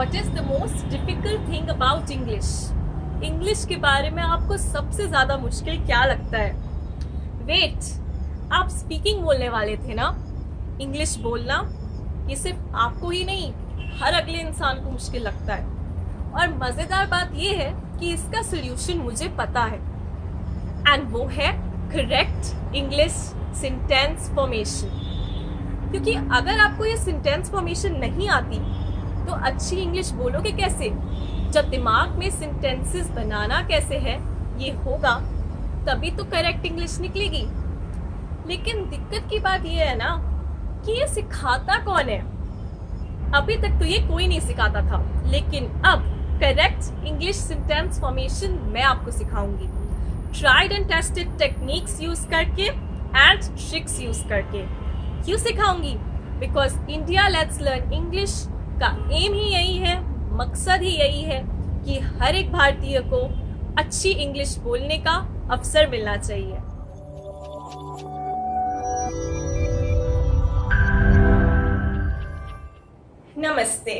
What is the most difficult thing about English? English के बारे में आपको सबसे ज्यादा मुश्किल क्या लगता है? वेट, आप स्पीकिंग बोलने वाले थे ना? इंग्लिश बोलना ये सिर्फ आपको ही नहीं, हर अगले इंसान को मुश्किल लगता है। और मजेदार बात ये है कि इसका सोल्यूशन मुझे पता है, एंड वो है करेक्ट इंग्लिश सेंटेंस फॉर्मेशन। क्योंकि अगर आपको ये सेंटेंस फॉर्मेशन नहीं आती तो अच्छी इंग्लिश बोलोगे कैसे? जब दिमाग में सेंटेंसेस बनाना कैसे है ये होगा, तभी तो करेक्ट इंग्लिश निकलेगी। लेकिन दिक्कत की बात ये है ना कि ये सिखाता कौन है? अभी तक तो ये कोई नहीं सिखाता था, लेकिन अब करेक्ट इंग्लिश सेंटेंस फॉर्मेशन मैं आपको सिखाऊंगी, tried and tested techniques use करके एंड ट्रिक्स यूज करके। क्यों सिखाऊंगी? Because India let's learn English का एम ही यही है, मकसद ही यही है कि हर एक भारतीय को अच्छी इंग्लिश बोलने का अवसर मिलना चाहिए। नमस्ते,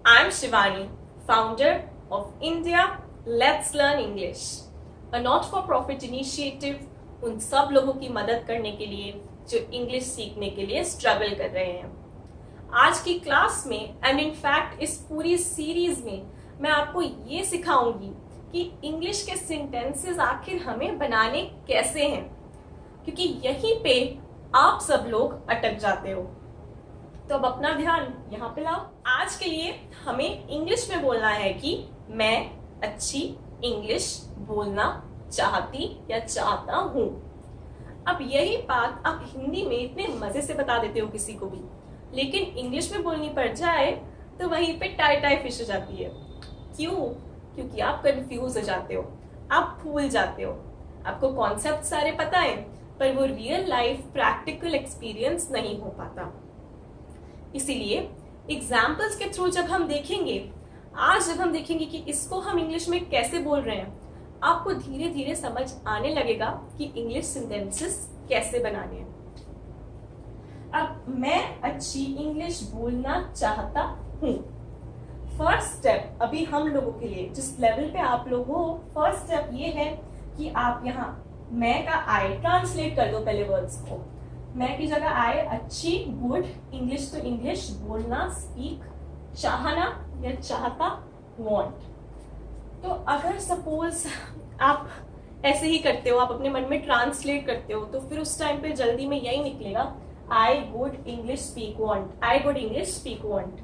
I am Shivani, founder of India let's learn English, a not for profit initiative उन सब लोगों की मदद करने के लिए जो इंग्लिश सीखने के लिए स्ट्रगल कर रहे हैं। आज की क्लास में एंड इन फैक्ट इस पूरी सीरीज में मैं आपको ये सिखाऊंगी कि इंग्लिश के सेंटेंसेस आखिर हमें बनाने कैसे हैं, क्योंकि यहीं पे आप सब लोग अटक जाते हो। तो अब अपना ध्यान यहाँ पे लाओ। आज के लिए हमें इंग्लिश में बोलना है कि मैं अच्छी इंग्लिश बोलना चाहती या चाहता हूँ। अब यही बात आप हिंदी में इतने मजे से बता देते हो किसी को भी, लेकिन इंग्लिश में बोलनी पड़ जाए तो वहीं पे टाई टाई फिश हो जाती है। क्यों? क्योंकि आप कंफ्यूज हो जाते हो, आप भूल जाते हो, आपको कॉन्सेप्ट सारे पता है पर वो रियल लाइफ प्रैक्टिकल एक्सपीरियंस नहीं हो पाता। इसीलिए एग्जाम्पल्स के थ्रू जब हम देखेंगे, आज जब हम देखेंगे कि इसको हम इंग्लिश में कैसे बोल रहे हैं, आपको धीरे धीरे समझ आने लगेगा कि इंग्लिश सेंटेंसेस कैसे बनाने हैं। अब मैं अच्छी इंग्लिश बोलना चाहता हूँ। फर्स्ट स्टेप अभी हम लोगों के लिए, जिस लेवल पे आप लोग हो, फर्स्ट स्टेप ये है कि आप यहाँ मैं का आई ट्रांसलेट कर दो पहले वर्ड्स को। मैं की जगह आए अच्छी, गुड, इंग्लिश तो इंग्लिश, बोलना, स्पीक, चाहना या चाहता, वांट। तो अगर सपोज आप ऐसे ही करते हो, आप अपने मन में ट्रांसलेट करते हो, तो फिर उस टाइम पे जल्दी में यही निकलेगा आई गुड इंग्लिश स्पीक वांट, आई गुड इंग्लिश स्पीक वांट।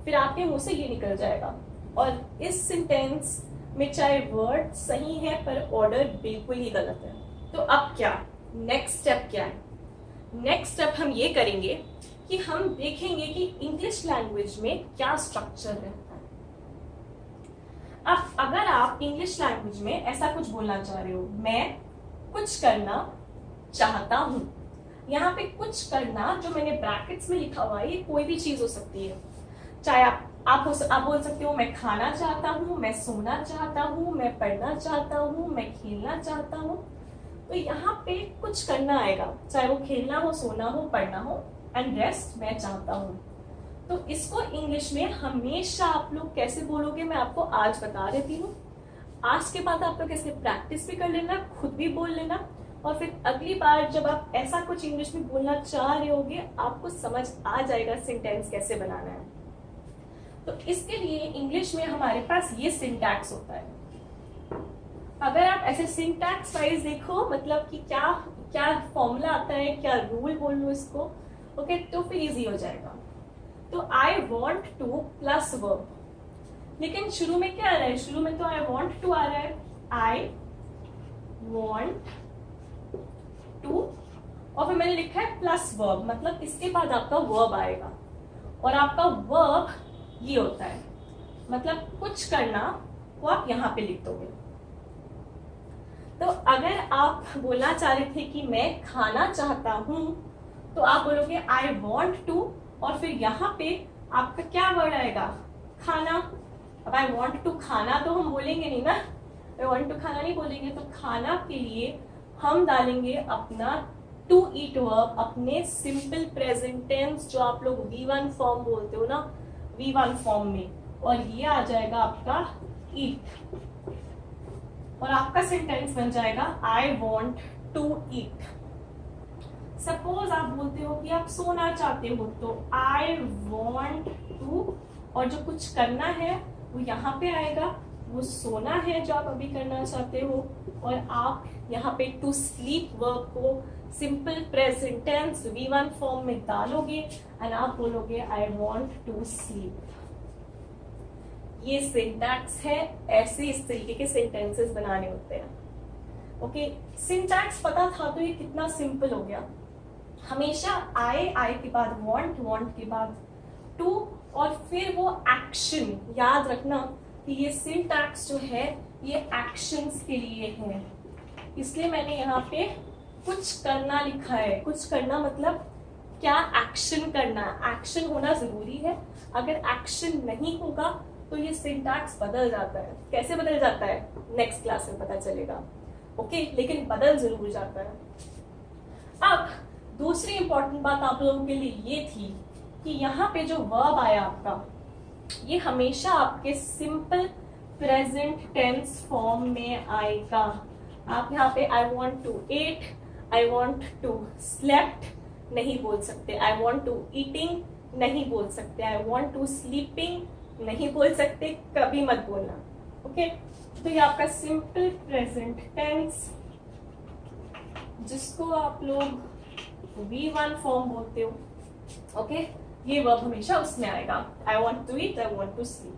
फिर आपके मुंह से ये निकल जाएगा। और इस सेंटेंस में चाहे वर्ड सही है पर ऑर्डर बिल्कुल ही गलत है। तो अब क्या नेक्स्ट स्टेप क्या है? नेक्स्ट स्टेप हम ये करेंगे कि हम देखेंगे कि इंग्लिश लैंग्वेज में क्या स्ट्रक्चर रहता है। अब अगर आप इंग्लिश लैंग्वेज में ऐसा कुछ बोलना चाह रहे हो, मैं कुछ करना चाहता हूं, यहाँ पे कुछ करना जो मैंने ब्रैकेट्स में लिखा हुआ है, ये कोई भी चीज हो सकती है। चाहे आप बोल सकते हो मैं खाना चाहता हूँ, मैं सोना चाहता हूँ, मैं पढ़ना चाहता हूँ, मैं खेलना चाहता हूँ। तो यहाँ पे कुछ करना आएगा, चाहे वो खेलना हो, सोना हो, पढ़ना हो, एंड रेस्ट मैं चाहता हूँ। तो इसको इंग्लिश में हमेशा आप लोग कैसे बोलोगे मैं आपको आज बता देती हूँ। आज के बाद आप लोग ऐसे प्रैक्टिस भी कर लेना, खुद भी बोल लेना, और फिर अगली बार जब आप ऐसा कुछ इंग्लिश में बोलना चाह रहे होगे, आपको समझ आ जाएगा सेंटेंस कैसे बनाना है। तो इसके लिए इंग्लिश में हमारे पास ये सिंटैक्स होता है। अगर आप ऐसे सिंटैक्स वाइज देखो, मतलब कि क्या क्या फॉर्मूला आता है, क्या रूल बोल लो इसको, ओके, तो फिर इजी हो जाएगा। तो I want to plus verb, लेकिन शुरू में क्या आ रहा है? शुरू में तो आई वॉन्ट टू आ रहा है, आई वॉन्ट टू, और फिर मैंने लिखा है प्लस वर्ब, मतलब इसके बाद आपका वर्ब आएगा, और आपका वर्ब ये होता है, मतलब कुछ करना, वो आप यहाँ पे लिख दोगे। तो अगर आप बोलना चाह रहे थे कि मैं खाना चाहता हूं, तो आप बोलोगे आई वॉन्ट टू, और फिर यहाँ पे आपका क्या वर्ड आएगा? खाना। अब आई वॉन्ट टू खाना तो हम बोलेंगे नहीं ना, आई वॉन्ट टू खाना नहीं बोलेंगे, तो खाना के लिए हम डालेंगे अपना टू ईट वर्ब, अपने सिंपल प्रेजेंट टेंस जो आप लोग V1 फॉर्म बोलते हो ना, V1 फॉर्म में, और ये आ जाएगा आपका eat, और आपका सेंटेंस बन जाएगा I want to eat। Suppose आप बोलते हो कि आप सोना चाहते हो, तो I want to, और जो कुछ करना है वो यहाँ पे आएगा, वो सोना है जो आप अभी करना चाहते हो, और आप यहाँ पे टू स्लीप वर्ब को simple present tense V1 form में डालोगे एंड आप बोलोगे I want to sleep। ये सिंटैक्स है, ऐसे इस तरीके के सेंटेंसेस बनाने होते हैं। ओके, सिंटैक्स पता था तो ये कितना सिंपल हो गया। हमेशा आई के बाद want के बाद to, और फिर वो एक्शन। याद रखना कि ये सिंटैक्स जो है ये एक्शंस के लिए है, इसलिए मैंने यहाँ पे कुछ करना लिखा है। कुछ करना मतलब क्या एक्शन करना, एक्शन होना जरूरी है। अगर एक्शन नहीं होगा तो ये सिंटैक्स बदल जाता है। कैसे बदल जाता है नेक्स्ट क्लास में पता चलेगा। ओके, लेकिन बदल जरूर जाता है। अब दूसरी इंपॉर्टेंट बात आप लोगों के लिए ये थी कि यहाँ पे जो वर्ब आया आपका, ये हमेशा आपके सिंपल प्रेजेंट टेंस फॉर्म में आएगा। आप यहाँ पे I want to eat, I want to slept नहीं बोल सकते, I want to eating नहीं बोल सकते, I want to sleeping नहीं बोल सकते, कभी मत बोलना। ओके, तो ये आपका सिंपल प्रेजेंट टेंस, जिसको आप लोग V1 फॉर्म बोलते हो। ओके, ये वर्ब हमेशा उसमें आएगा, I want to eat, I want to sleep।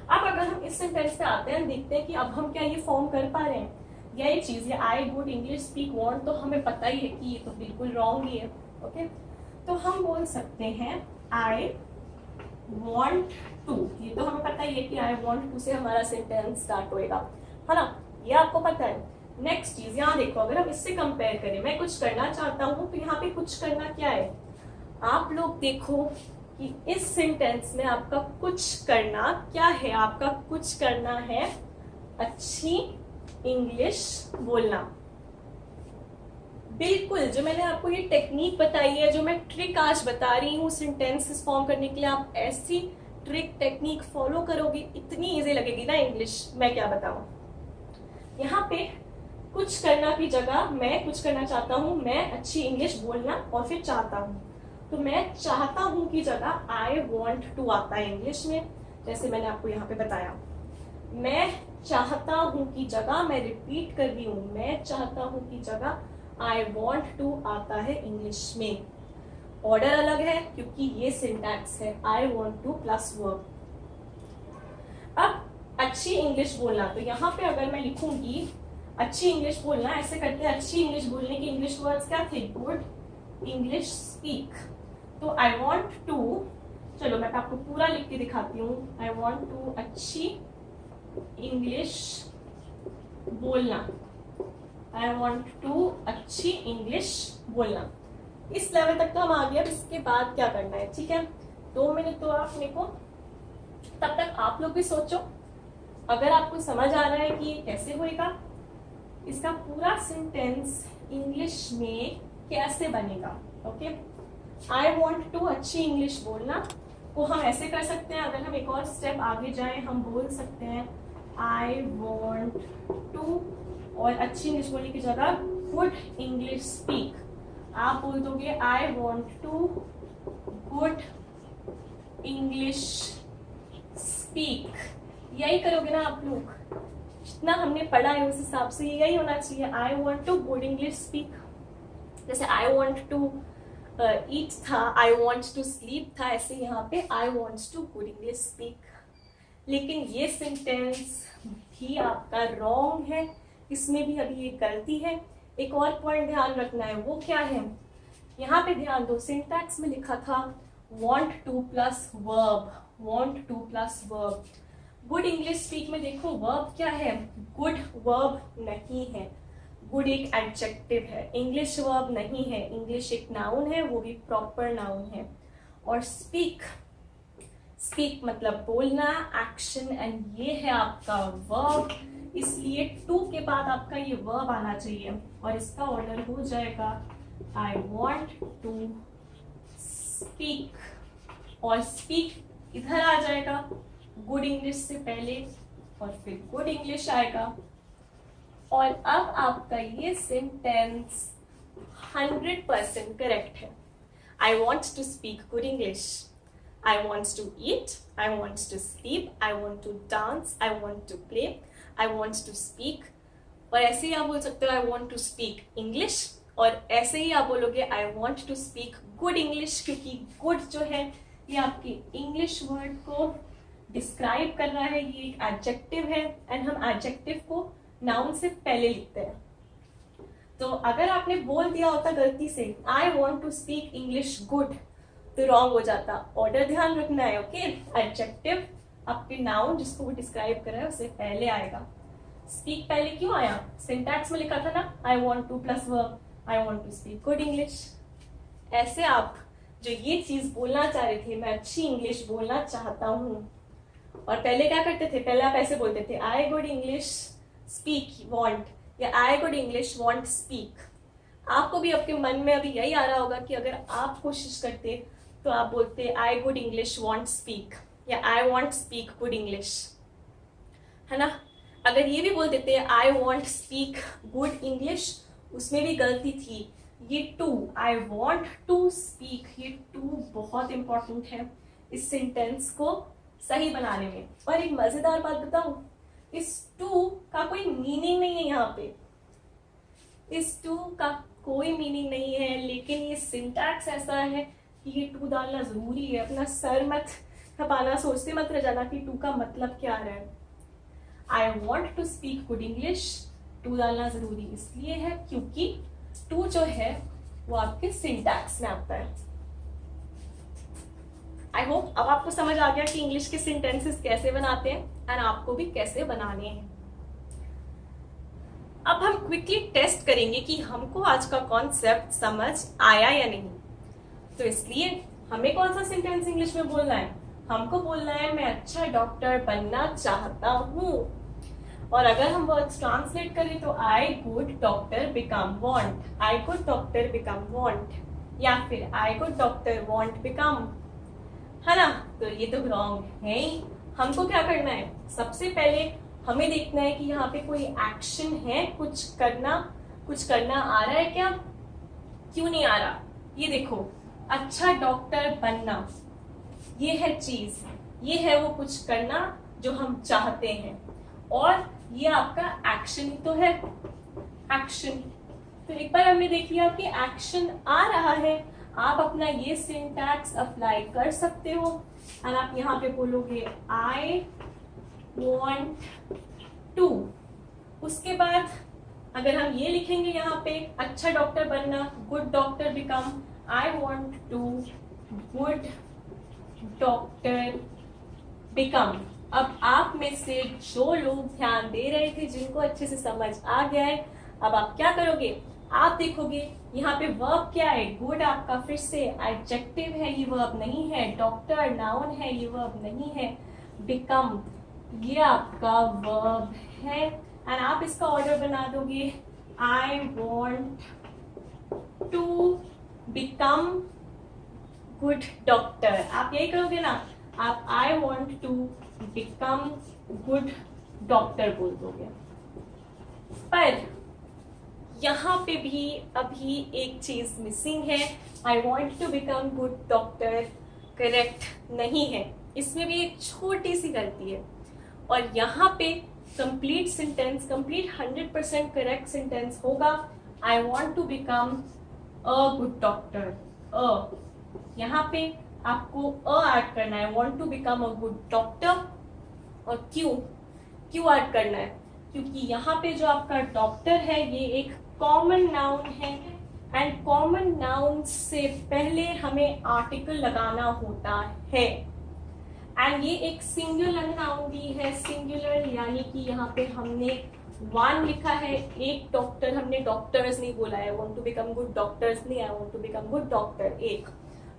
अब अगर हम इस सेंटेंस पे आते हैं, देखते हैं कि अब हम क्या ये फॉर्म कर पा रहे हैं, या ये चीज ये आई गुड इंग्लिश स्पीक वांट, तो हमें पता ही है कि ये तो बिल्कुल रॉन्ग ही है। ओके, तो हम बोल सकते हैं आई वॉन्ट टू। ये तो हमें पता ही है कि आई वॉन्ट टू से हमारा सेंटेंस स्टार्ट होएगा, है ना, ये आपको पता है। नेक्स्ट चीज यहाँ देखो, अगर हम इससे कंपेयर करें, मैं कुछ करना चाहता हूँ, तो यहाँ पे कुछ करना क्या है, आप लोग देखो कि इस सेंटेंस में आपका कुछ करना क्या है। आपका कुछ करना है अच्छी इंग्लिश बोलना। बिल्कुल, जो मैंने आपको ये टेक्निक बताई है, जो मैं ट्रिक आज बता रही हूँ सेंटेंसेस फॉर्म करने के लिए, आप ऐसी ट्रिक टेक्निक फॉलो करोगे, इतनी इजी लगेगी ना इंग्लिश, मैं क्या बताऊं। यहाँ पे कुछ करना की जगह मैं कुछ करना चाहता हूँ, मैं अच्छी इंग्लिश बोलना, और फिर चाहता हूँ, तो मैं चाहता हूँ की जगह आई वॉन्ट टू आता है इंग्लिश में, जैसे मैंने आपको यहाँ पे बताया। मैं चाहता हूँ की जगह, मैं रिपीट कर रही हूँ, मैं चाहता हूँ की जगह आई वॉन्ट टू आता है इंग्लिश में। ऑर्डर अलग है क्योंकि ये सिंटैक्स है, I want to plus verb. अब अच्छी इंग्लिश बोलना, तो यहाँ पे अगर मैं लिखूंगी अच्छी इंग्लिश बोलना, ऐसे करते हैं अच्छी इंग्लिश बोलने की इंग्लिश वर्ड्स क्या थे, गुड इंग्लिश स्पीक। तो आई वॉन्ट टू, चलो मैं आपको पूरा लिख के दिखाती हूँ, आई वॉन्ट टू अच्छी इंग्लिश बोलना, आई वॉन्ट टू अच्छी इंग्लिश बोलना। इस लेवल तक तो हम आ गए। अब इसके बाद क्या करना है, ठीक है, 2 मिनट तो आप मेरे को, तब तक आप लोग भी सोचो, अगर आपको समझ आ रहा है कि ये कैसे होएगा, इसका पूरा सेंटेंस इंग्लिश में कैसे बनेगा। ओके, आई वॉन्ट टू अच्छी इंग्लिश बोलना को हम ऐसे कर सकते हैं। अगर हम एक और स्टेप आगे जाएं, हम बोल सकते हैं आई वॉन्ट टू, और अच्छी इंग्लिश बोलने की जगह गुड इंग्लिश स्पीक। आप बोल दोगे I want to good English speak. यही करोगे ना आप लोग, जितना हमने पढ़ा है उस हिसाब से यही होना चाहिए, I want to good English speak. जैसे आई वॉन्ट टू ईट था, आई वॉन्ट टू स्लीप था, ऐसे यहाँ पे I want to good English speak. लेकिन ये सेंटेंस भी आपका रॉन्ग है, इसमें भी अभी ये गलती है। एक और पॉइंट ध्यान रखना है, वो क्या है, यहाँ पे ध्यान दो, सिंटैक्स में लिखा था want to plus verb, want to plus verb. Good English speak में देखो वर्ब क्या है, गुड वर्ब नहीं है, गुड एक एडजेक्टिव है, इंग्लिश वर्ब नहीं है, इंग्लिश एक नाउन है, वो भी प्रॉपर नाउन है। और स्पीक, स्पीक मतलब बोलना, एक्शन, एंड ये है आपका वर्ब, इसलिए टू के बाद आपका ये वर्ब आना चाहिए, और इसका ऑर्डर हो जाएगा आई वॉन्ट टू स्पीक और स्पीक इधर आ जाएगा गुड इंग्लिश से पहले, और फिर गुड इंग्लिश आएगा। और अब आपका ये सेंटेंस 100% करेक्ट है। I want to speak good English. I want to eat. I want to sleep. I want to dance. I want to play. I want to speak. और ऐसे ही आप बोल सकते हो I want to speak English, और ऐसे ही आप बोलोगे I want to speak good English, क्योंकि good जो है ये आपके इंग्लिश वर्ड को डिस्क्राइब कर रहा है, ये एक एडजेक्टिव है, एंड हम एडजेक्टिव को नाउन से पहले लिखते हैं। तो अगर आपने बोल दिया होता गलती से I want to speak English good, तो रॉन्ग हो जाता। ऑर्डर ध्यान रखना है, ओके। एडजेक्टिव आपके नाउन जिसको वो डिस्क्राइब कर रहा है उससे पहले आएगा। स्पीक पहले क्यों आया? सिंटैक्स में लिखा था ना I want to plus verb, I want to speak good English. ऐसे आप जो ये चीज बोलना चाह रहे थे, मैं अच्छी इंग्लिश बोलना चाहता हूँ, और पहले क्या करते थे? पहले आप ऐसे बोलते थे आई गुड इंग्लिश स्पीक वॉन्ट, या आई गुड इंग्लिश वॉन्ट स्पीक। आपको भी आपके मन में अभी यही आ रहा होगा कि अगर आप कोशिश करते तो आप बोलते I good English want speak, या I want speak good English, है ना। अगर ये भी बोल देते I want speak good English, उसमें भी गलती थी। ये to, I want to speak, ये टू बहुत इंपॉर्टेंट है इस सेंटेंस को सही बनाने में। और एक मजेदार बात बताऊं, इस टू का कोई मीनिंग नहीं है यहाँ पे, इस टू का कोई मीनिंग नहीं है, लेकिन ये सिंटैक्स ऐसा है कि ये टू डालना जरूरी है। अपना सर मत खपाना, सोचते मत रह जाना कि टू का मतलब क्या आ रहा है। I want to speak good English, to डालना जरूरी इसलिए है क्योंकि टू जो है वो आपके सिंटैक्स में आता है। आई होप अब आपको समझ आ गया कि इंग्लिश के सेंटेंसेस कैसे बनाते हैं एंड आपको भी कैसे बनाने हैं। अब हम क्विकली टेस्ट करेंगे कि हमको आज का कॉन्सेप्ट समझ आया या नहीं। तो इसलिए हमें कौन सा सेंटेंस इंग्लिश में बोलना है? हमको बोलना है मैं अच्छा डॉक्टर बनना चाहता हूँ। और अगर हम वर्ड्स ट्रांसलेट करें तो आई गुड डॉक्टर बिकम वांट, आई गुड डॉक्टर बिकम वांट, या फिर आई गुड डॉक्टर वांट बिकम, है ना। तो ये तो रॉन्ग है ही। हमको क्या करना है? सबसे पहले हमें देखना है कि यहाँ पे कोई एक्शन है, कुछ करना आ रहा है क्या, क्यों नहीं आ रहा। ये देखो, अच्छा डॉक्टर बनना, ये है चीज, ये है वो कुछ करना जो हम चाहते हैं, और ये आपका एक्शन ही तो है, एक्शन। तो एक बार हमने देख लिया कि एक्शन आ रहा है, आप अपना ये सिंटैक्स अप्लाई कर सकते हो और आप यहाँ पे बोलोगे आई वॉन्ट टू। उसके बाद अगर हम ये लिखेंगे यहाँ पे अच्छा डॉक्टर बनना, good doctor become, I want to good doctor become. अब आप में से जो लोग ध्यान दे रहे थे, जिनको अच्छे से समझ आ गया है, अब आप क्या करोगे? आप देखोगे यहाँ पे वर्ब क्या है, गुड आपका फिर से एडजेक्टिव है, ये वर्ब नहीं है, डॉक्टर नाउन है, ये वर्ब नहीं है, बिकम ये आपका वर्ब है, एंड आप इसका ऑर्डर बना दोगे I want to become good doctor. आप यही करोगे ना, आप I want to become good doctor बोल दोगे। पर यहाँ पे भी अभी एक चीज मिसिंग है, I want to become good doctor correct नहीं है, इसमें भी एक छोटी सी गलती है। और यहाँ पे complete sentence, complete 100% correct sentence होगा I want to become a good doctor. यहाँ पे आपको ऐड करना है, want to become a good doctor. और क्यों ऐड करना है? क्योंकि यहाँ पे जो आपका डॉक्टर है ये एक कॉमन नाउन है, एंड कॉमन नाउन से पहले हमें आर्टिकल लगाना होता है, एंड ये एक सिंगुलर नाउन भी है। सिंगुलर यानी कि यहाँ पे हमने वन लिखा है, एक डॉक्टर, हमने डॉक्टर्स नहीं बोला है, want to become good doctors नहीं, I want to become good doctor एक।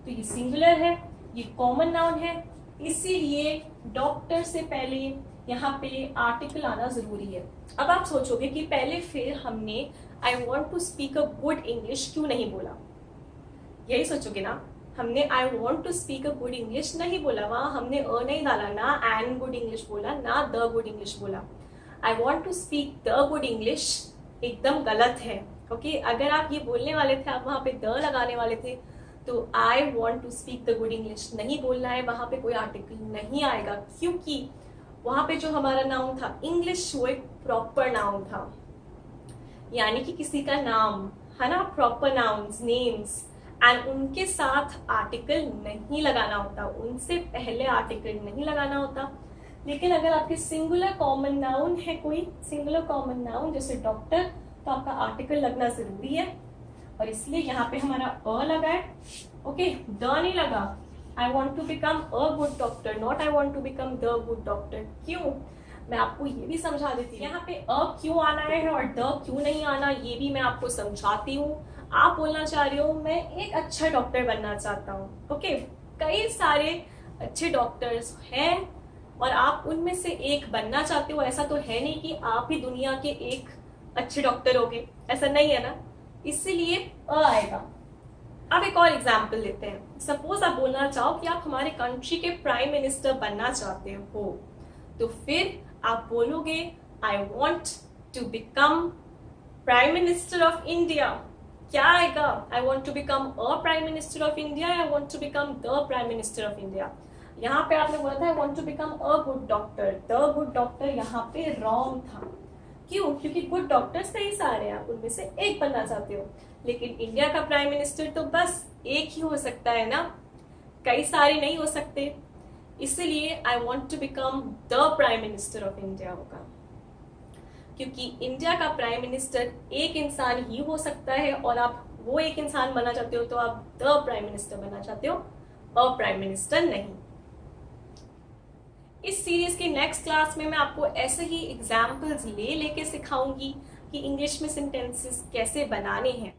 तो ये सिंगुलर है, ये कॉमन नाउन है, इसीलिए डॉक्टर से पहले यहाँ पे आर्टिकल आना जरूरी है। अब आप सोचोगे कि पहले फिर हमने I want to speak a good English क्यों नहीं बोला, यही सोचोगे ना। हमने I want to speak a good English नहीं बोला, वहां हमने अ नहीं डाला, ना एन गुड इंग्लिश बोला, ना द गुड इंग्लिश बोला। I want to speak the good English एकदम गलत है। ओके, अगर आप ये बोलने वाले थे, आप वहां पे द लगाने वाले थे, तो I want to speak the good English नहीं बोलना है, वहां पे कोई आर्टिकल नहीं आएगा, क्योंकि वहां पे जो हमारा नाउन था इंग्लिश, वो एक प्रॉपर नाउन था, यानी कि किसी का नाम है ना, प्रॉपर नाउन्स, नेम्स, एंड उनके साथ आर्टिकल नहीं लगाना होता, उनसे पहले आर्टिकल नहीं लगाना होता। लेकिन अगर आपके सिंगुलर कॉमन नाउन है, कोई सिंगुलर कॉमन नाउन जैसे डॉक्टर, तो आपका आर्टिकल लगना जरूरी है, और इसलिए यहाँ पे हमारा अ लगा है। ओके, द नहीं लगा। I want to become a good doctor, not I want to become the good doctor. क्यों, मैं आपको ये भी समझा देती हूँ, यहाँ पे अ क्यों आना है और द क्यों नहीं आना, ये भी मैं आपको समझाती हूँ। आप बोलना चाह रहे हो मैं एक अच्छा डॉक्टर बनना चाहता हूँ, ओके, कई सारे अच्छे डॉक्टर्स हैं और आप उनमें से एक बनना चाहते हो। ऐसा तो है नहीं कि आप ही दुनिया के एक अच्छे डॉक्टर होगे, ऐसा नहीं है ना, इसीलिए अ आएगा। अब एक और एग्जाम्पल लेते हैं। सपोज आप बोलना चाहो कि आप हमारे कंट्री के प्राइम मिनिस्टर बनना चाहते हो, तो फिर आप बोलोगे I want to become prime minister of India. क्या आएगा, I want to become a prime minister of India, I want to become the prime minister of India. यहाँ पे आपने बोला था I want to become a good doctor, the good doctor यहाँ पे wrong था। क्यों, क्योंकि गुड डॉक्टर्स कई सारे हैं, आप उनमें से एक बनना चाहते हो, लेकिन इंडिया का प्राइम मिनिस्टर तो बस एक ही हो सकता है ना, कई सारे नहीं हो सकते, इसलिए I want to become the prime minister of India होगा, क्योंकि इंडिया का प्राइम मिनिस्टर एक इंसान ही हो सकता है, और आप वो एक इंसान बनना चाहते हो तो आप द प्राइम मिनिस्टर बनना चाहते हो, अ प्राइम मिनिस्टर नहीं। इस सीरीज के नेक्स्ट क्लास में मैं आपको ऐसे ही एग्जाम्पल्स लेके सिखाऊंगी कि इंग्लिश में सेंटेंसेस कैसे बनाने हैं।